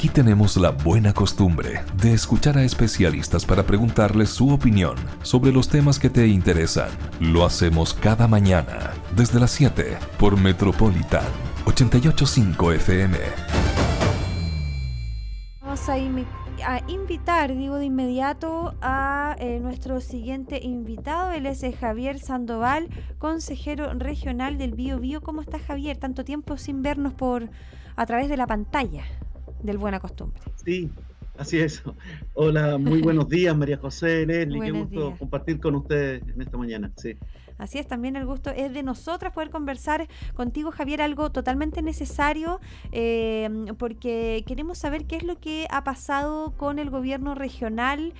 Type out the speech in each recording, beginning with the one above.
Aquí tenemos la buena costumbre de escuchar a especialistas para preguntarles su opinión sobre los temas que te interesan. Lo hacemos cada mañana, desde las 7, por Metropolitan 88.5 FM. Vamos a invitar, digo de inmediato, a nuestro siguiente invitado. Él es Javier Sandoval, consejero regional del Biobío. ¿Cómo estás, Javier? Tanto tiempo sin vernos a través de la pantalla del Buena Costumbre. Sí, así es. Hola, muy buenos días, María José, Leslie. Qué gusto compartir con ustedes en esta mañana. Sí. Así es, también el gusto es de nosotras poder conversar contigo, Javier, algo totalmente necesario, porque queremos saber qué es lo que ha pasado con el gobierno regional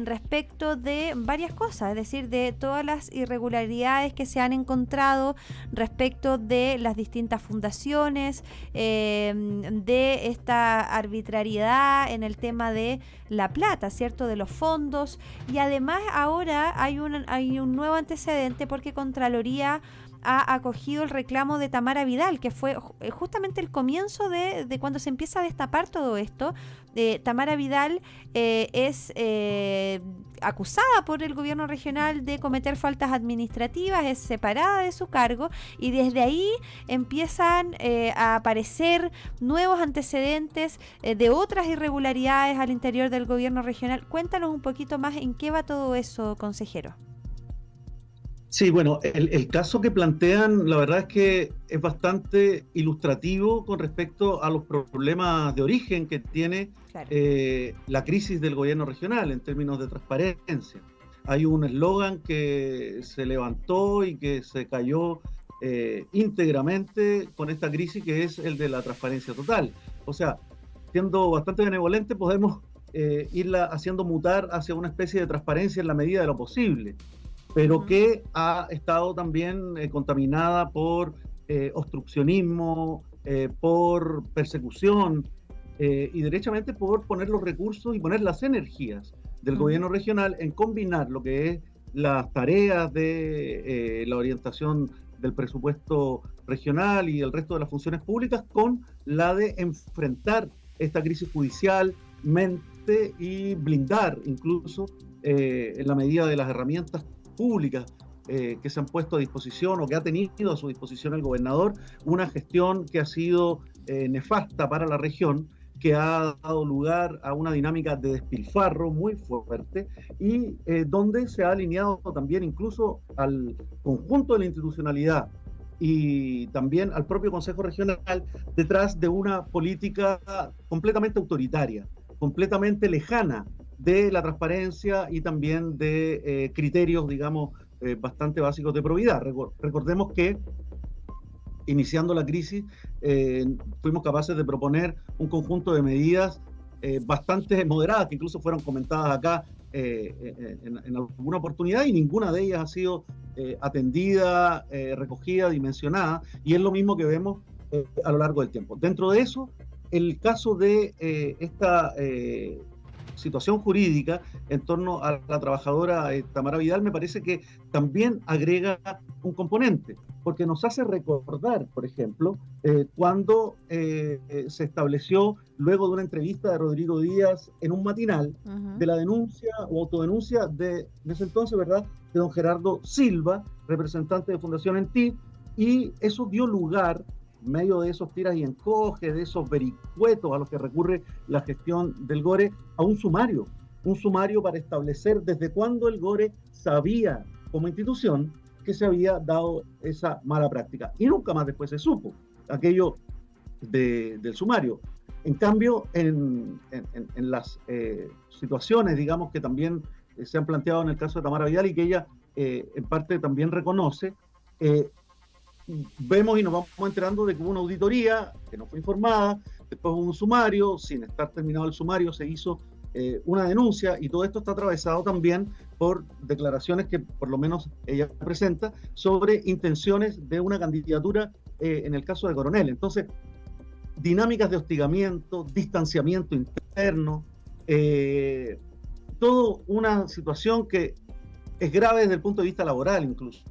respecto de varias cosas, es decir, de todas las irregularidades que se han encontrado respecto de las distintas fundaciones, de esta arbitrariedad en el tema de la plata, ¿cierto?, de los fondos, y además ahora hay un nuevo antecedente porque Contraloría ha acogido el reclamo de Tamara Vidal, que fue justamente el comienzo de cuando se empieza a destapar todo esto. Tamara Vidal es acusada por el gobierno regional de cometer faltas administrativas, es separada de su cargo y desde ahí empiezan a aparecer nuevos antecedentes de otras irregularidades al interior del gobierno regional. Cuéntanos un poquito más en qué va todo eso, consejero. Sí, bueno, el caso que plantean, la verdad es que es bastante ilustrativo con respecto a los problemas de origen que tiene la crisis del gobierno regional en términos de transparencia. Hay un eslogan que se levantó y que se cayó íntegramente con esta crisis, que es el de la transparencia total. O sea, siendo bastante benevolente, podemos irla haciendo mutar hacia una especie de transparencia en la medida de lo posible, pero que ha estado también contaminada por obstruccionismo, por persecución y derechamente por poner los recursos y poner las energías del gobierno regional en combinar lo que es las tareas de la orientación del presupuesto regional y el resto de las funciones públicas con la de enfrentar esta crisis judicialmente y blindar incluso en la medida de las herramientas públicas que se han puesto a disposición o que ha tenido a su disposición el gobernador, una gestión que ha sido nefasta para la región, que ha dado lugar a una dinámica de despilfarro muy fuerte y donde se ha alineado también incluso al conjunto de la institucionalidad y también al propio Consejo Regional detrás de una política completamente autoritaria, completamente lejana de la transparencia y también de criterios, digamos, bastante básicos de probidad. Recordemos que iniciando la crisis fuimos capaces de proponer un conjunto de medidas bastante moderadas, que incluso fueron comentadas acá en alguna oportunidad, y ninguna de ellas ha sido atendida, recogida, dimensionada, y es lo mismo que vemos a lo largo del tiempo. Dentro de eso, el caso de esta situación jurídica en torno a la trabajadora Tamara Vidal me parece que también agrega un componente, porque nos hace recordar, por ejemplo, cuando se estableció, luego de una entrevista de Rodrigo Díaz en un matinal, de la denuncia o autodenuncia de ese entonces, ¿verdad?, de don Gerardo Silva, representante de Fundación ENTI, y eso dio lugar, en medio de esos tiras y encoges, de esos vericuetos a los que recurre la gestión del GORE, a un sumario para establecer desde cuándo el GORE sabía como institución que se había dado esa mala práctica. Y nunca más después se supo aquello del sumario. En cambio, en las situaciones, digamos, que también se han planteado en el caso de Tamara Vidal y que ella en parte también reconoce, vemos y nos vamos enterando de que hubo una auditoría que no fue informada, después hubo un sumario, sin estar terminado el sumario se hizo una denuncia, y todo esto está atravesado también por declaraciones que por lo menos ella presenta sobre intenciones de una candidatura en el caso de Coronel. Entonces, dinámicas de hostigamiento, distanciamiento interno, toda una situación que es grave desde el punto de vista laboral incluso,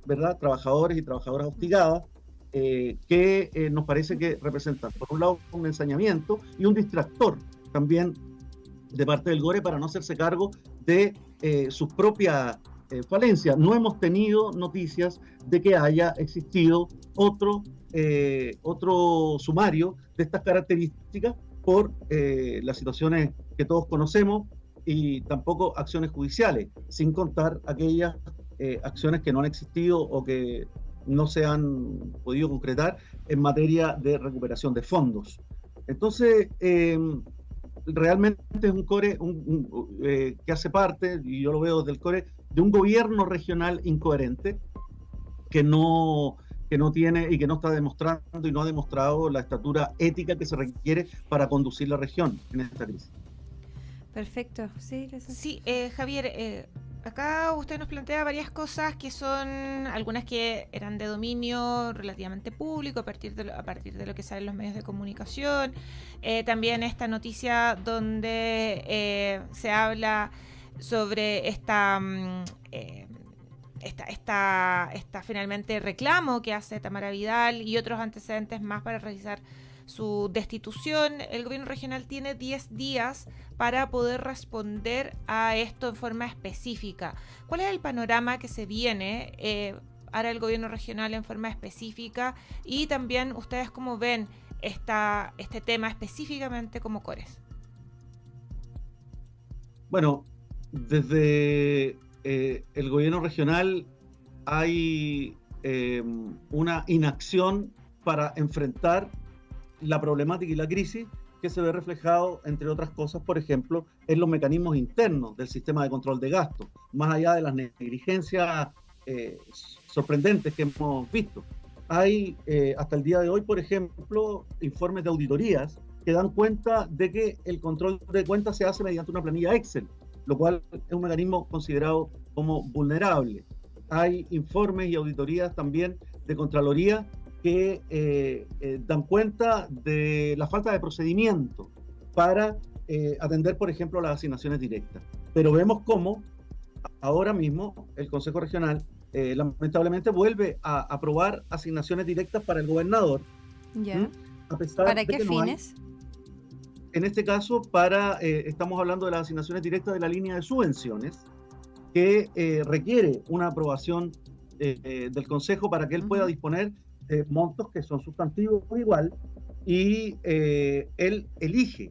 ¿verdad? Trabajadores y trabajadoras hostigadas, que nos parece que representan, por un lado, un ensañamiento y un distractor también de parte del GORE para no hacerse cargo de sus propias falencias. No hemos tenido noticias de que haya existido otro sumario de estas características por las situaciones que todos conocemos y tampoco acciones judiciales, sin contar aquellas acciones que no han existido o que no se han podido concretar en materia de recuperación de fondos. Entonces, realmente es un CORE que hace parte, y yo lo veo desde el CORE, de un gobierno regional incoherente que no tiene y que no está demostrando y no ha demostrado la estatura ética que se requiere para conducir la región en esta crisis. Perfecto. Sí, Javier, acá usted nos plantea varias cosas que son algunas que eran de dominio relativamente público a partir de lo que sale en los medios de comunicación. También esta noticia donde se habla sobre esta finalmente reclamo que hace Tamara Vidal y otros antecedentes más para realizar su destitución. El gobierno regional tiene 10 días para poder responder a esto en forma específica. ¿Cuál es el panorama que se viene ahora el gobierno regional en forma específica? Y también ustedes cómo ven este tema específicamente como CORES. Bueno, desde el gobierno regional hay una inacción para enfrentar la problemática y la crisis que se ve reflejado, entre otras cosas, por ejemplo, en los mecanismos internos del sistema de control de gastos, más allá de las negligencias sorprendentes que hemos visto. Hay, hasta el día de hoy, por ejemplo, informes de auditorías que dan cuenta de que el control de cuentas se hace mediante una planilla Excel, lo cual es un mecanismo considerado como vulnerable. Hay informes y auditorías también de Contraloría que dan cuenta de la falta de procedimiento para atender, por ejemplo, las asignaciones directas. Pero vemos cómo ahora mismo el Consejo Regional lamentablemente vuelve a aprobar asignaciones directas para el gobernador. Ya. A pesar ¿Para de qué que no fines? En este caso, estamos hablando de las asignaciones directas de la línea de subvenciones, que requiere una aprobación del Consejo para que él pueda disponer de montos que son sustantivos igual, y él elige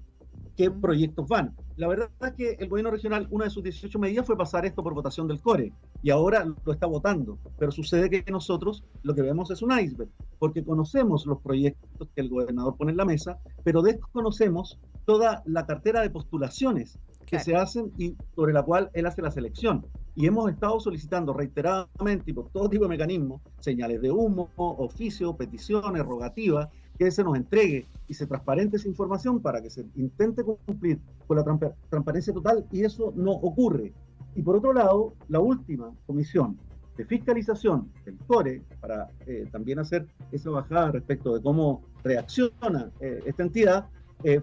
qué proyectos van. La verdad es que el gobierno regional, una de sus 18 medidas fue pasar esto por votación del CORE, y ahora lo está votando, pero sucede que nosotros lo que vemos es un iceberg, porque conocemos los proyectos que el gobernador pone en la mesa, pero desconocemos toda la cartera de postulaciones que se hacen y sobre la cual él hace la selección. Y hemos estado solicitando reiteradamente y por todo tipo de mecanismos, señales de humo, oficios, peticiones, rogativas, que se nos entregue y se transparente esa información para que se intente cumplir con la transparencia total, y eso no ocurre. Y por otro lado, la última comisión de fiscalización del CORE, para también hacer esa bajada respecto de cómo reacciona esta entidad,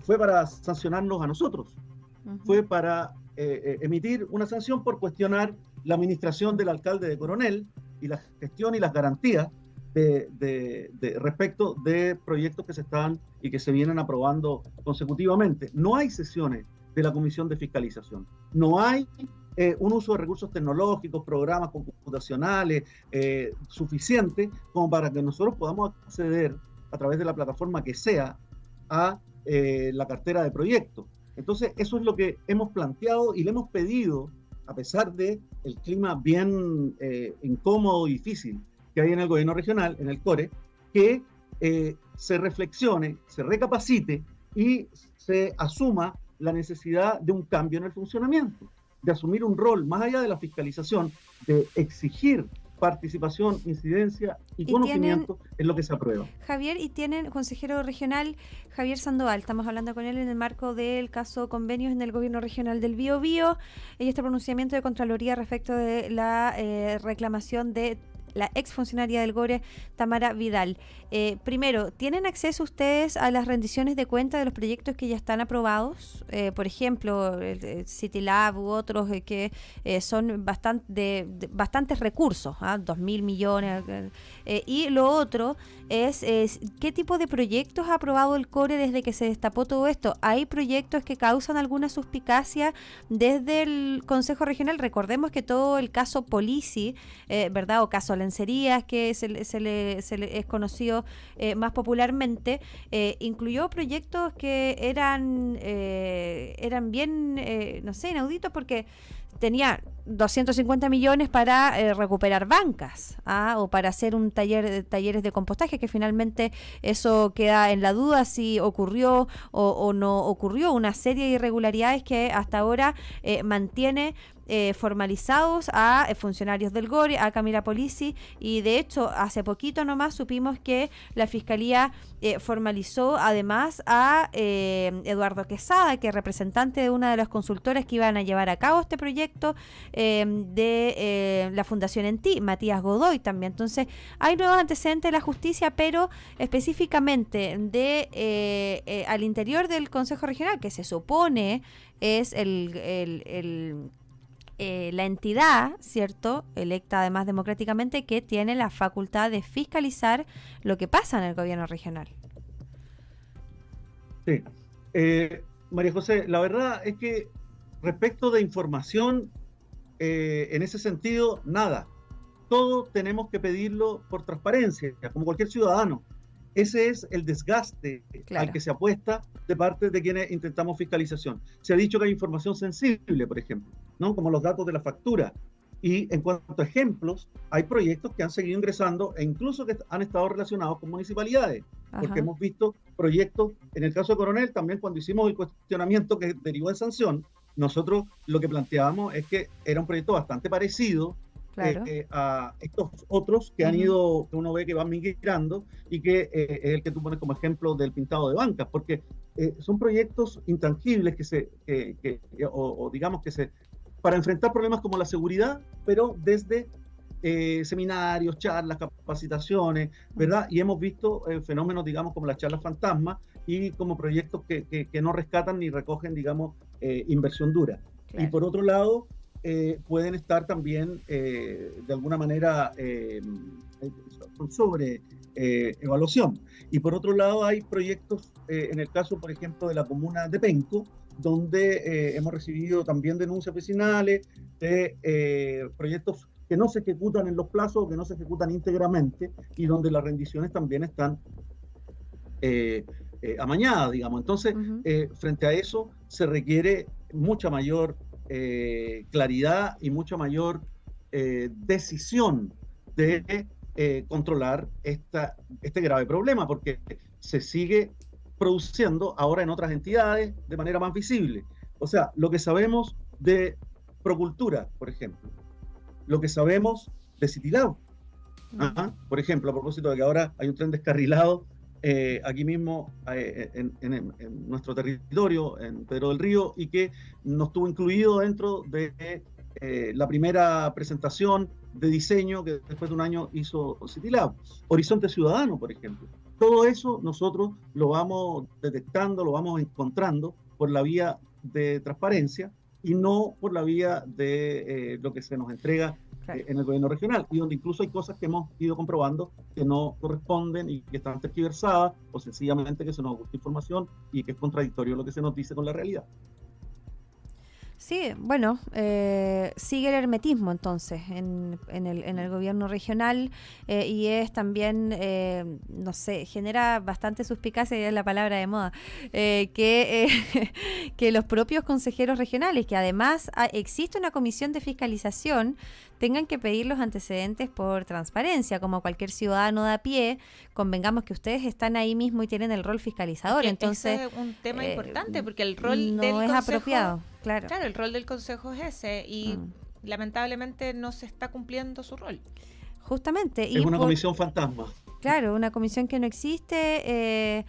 fue para sancionarnos a nosotros. Fue para emitir una sanción por cuestionar la administración del alcalde de Coronel y la gestión y las garantías respecto de proyectos que se están y que se vienen aprobando consecutivamente. No hay sesiones de la Comisión de Fiscalización, no hay un uso de recursos tecnológicos, programas computacionales suficiente como para que nosotros podamos acceder a través de la plataforma que sea a la cartera de proyectos. Entonces, eso es lo que hemos planteado y le hemos pedido, a pesar de el clima bien incómodo y difícil que hay en el gobierno regional, en el CORE, que se reflexione, se recapacite y se asuma la necesidad de un cambio en el funcionamiento, de asumir un rol más allá de la fiscalización, de exigir participación, incidencia y conocimiento en lo que se aprueba. Javier, y tienen consejero regional Javier Sandoval, estamos hablando con él en el marco del caso convenios en el gobierno regional del Biobío y este pronunciamiento de Contraloría respecto de la reclamación de la exfuncionaria del GORE, Tamara Vidal. Primero, ¿tienen acceso ustedes a las rendiciones de cuenta de los proyectos que ya están aprobados? Por ejemplo, el City Lab u otros que son bastantes recursos, 2.000 millones. Y lo otro es ¿qué tipo de proyectos ha aprobado el GORE desde que se destapó todo esto? ¿Hay proyectos que causan alguna suspicacia desde el Consejo Regional? Recordemos que todo el caso Polisi, ¿verdad? O caso Lencerías, que se le es conocido más popularmente, incluyó proyectos que eran bien, no sé, inauditos, porque tenía 250 millones para recuperar bancas, o para hacer un talleres de compostaje, que finalmente eso queda en la duda si ocurrió o no ocurrió. Una serie de irregularidades que hasta ahora mantiene formalizados a funcionarios del GORE, a Camila Polisi, y de hecho hace poquito nomás supimos que la Fiscalía formalizó además a Eduardo Quesada, que es representante de una de las consultoras que iban a llevar a cabo este proyecto de la Fundación ENTI, Matías Godoy también. Entonces hay nuevos antecedentes de la justicia, pero específicamente de al interior del Consejo Regional, que se supone es la entidad, ¿cierto?, electa además democráticamente, que tiene la facultad de fiscalizar lo que pasa en el gobierno regional. Sí. María José, la verdad es que respecto de información, en ese sentido, nada. Todo tenemos que pedirlo por transparencia, como cualquier ciudadano. Ese es el desgaste al que se apuesta de parte de quienes intentamos fiscalización. Se ha dicho que hay información sensible, por ejemplo, ¿no? Como los datos de la factura. Y en cuanto a ejemplos, hay proyectos que han seguido ingresando e incluso que han estado relacionados con municipalidades. Ajá. Porque hemos visto proyectos, en el caso de Coronel, también cuando hicimos el cuestionamiento que derivó en sanción, nosotros lo que planteábamos es que era un proyecto bastante parecido, claro, a estos otros que han ido, que uno ve que van migrando, y que es el que tú pones como ejemplo del pintado de bancas, porque son proyectos intangibles o digamos que para enfrentar problemas como la seguridad, pero desde seminarios, charlas, capacitaciones, ¿verdad? Y hemos visto fenómenos, digamos, como las charlas fantasma, y como proyectos que no rescatan ni recogen, digamos, inversión dura. Claro. Y por otro lado, pueden estar también de alguna manera sobre evaluación. Y por otro lado hay proyectos, en el caso por ejemplo de la comuna de Penco, donde hemos recibido también denuncias vecinales de proyectos que no se ejecutan en los plazos o que no se ejecutan íntegramente, y donde las rendiciones también están amañadas, digamos. Entonces, frente a eso se requiere mucha mayor claridad y mucha mayor decisión de controlar este grave problema, porque se sigue produciendo ahora en otras entidades de manera más visible. O sea, lo que sabemos de Procultura, por ejemplo, lo que sabemos de City Lab, por ejemplo, a propósito de que ahora hay un tren descarrilado aquí mismo en nuestro territorio, en Pedro del Río, y que no estuvo incluido dentro de la primera presentación de diseño que después de un año hizo City Lab. Horizonte Ciudadano, por ejemplo. Todo eso nosotros lo vamos detectando, lo vamos encontrando por la vía de transparencia y no por la vía de lo que se nos entrega en el gobierno regional, y donde incluso hay cosas que hemos ido comprobando que no corresponden y que están tergiversadas, o sencillamente que se nos oculta información y que es contradictorio lo que se nos dice con la realidad. Sí, bueno, sigue el hermetismo entonces en el gobierno regional, y es también, no sé, genera bastante suspicacia, ya es la palabra de moda, que los propios consejeros regionales, que además existe una comisión de fiscalización, tengan que pedir los antecedentes por transparencia, como cualquier ciudadano de a pie. Convengamos que ustedes están ahí mismo y tienen el rol fiscalizador. Es que entonces es un tema importante, porque el rol no del es consejo, apropiado. Claro, el rol del consejo es ese, y lamentablemente no se está cumpliendo su rol. Justamente. Es una comisión fantasma. Claro, una comisión que no existe,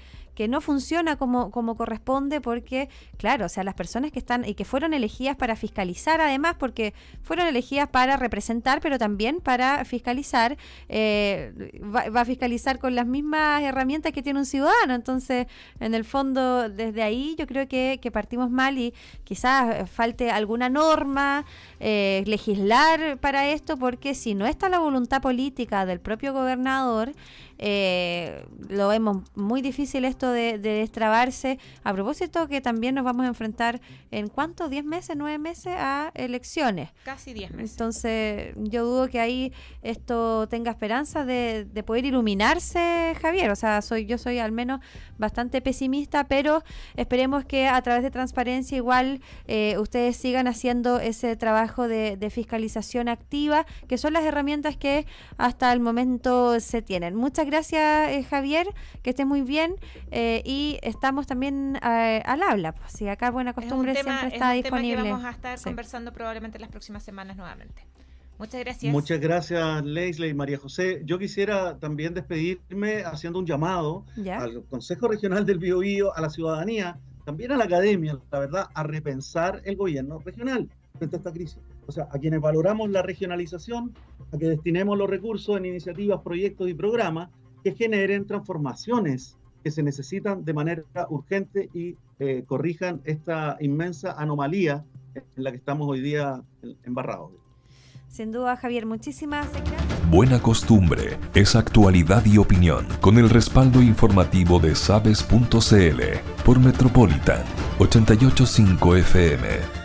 no funciona como corresponde, porque, claro, o sea, las personas que están y que fueron elegidas para fiscalizar, además, porque fueron elegidas para representar, pero también para fiscalizar, va a fiscalizar con las mismas herramientas que tiene un ciudadano. Entonces, en el fondo, desde ahí yo creo que partimos mal y quizás falte alguna norma, legislar para esto, porque si no está la voluntad política del propio gobernador, lo vemos muy difícil esto de destrabarse. A propósito que también nos vamos a enfrentar en ¿cuánto? 10 meses, 9 meses a elecciones. Casi 10 meses. Entonces yo dudo que ahí esto tenga esperanza de poder iluminarse, Javier. O sea, yo soy al menos bastante pesimista, pero esperemos que a través de transparencia igual ustedes sigan haciendo ese trabajo de fiscalización activa, que son las herramientas que hasta el momento se tienen. Muchas gracias, Javier, que estés muy bien, y estamos también al habla. Pues, si acá Buena Costumbre siempre está disponible. Tema que vamos a estar conversando probablemente las próximas semanas nuevamente. Muchas gracias. Muchas gracias, Leslie y María José. Yo quisiera también despedirme haciendo un llamado al Consejo Regional del Biobío, a la ciudadanía, también a la academia, la verdad, a repensar el gobierno regional frente a esta crisis. O sea, a quienes valoramos la regionalización, a que destinemos los recursos en iniciativas, proyectos y programas que generen transformaciones que se necesitan de manera urgente y corrijan esta inmensa anomalía en la que estamos hoy día embarrados. Sin duda, Javier, muchísimas gracias. Buena Costumbre es actualidad y opinión, con el respaldo informativo de sabes.cl por Metropolitan 88.5 FM.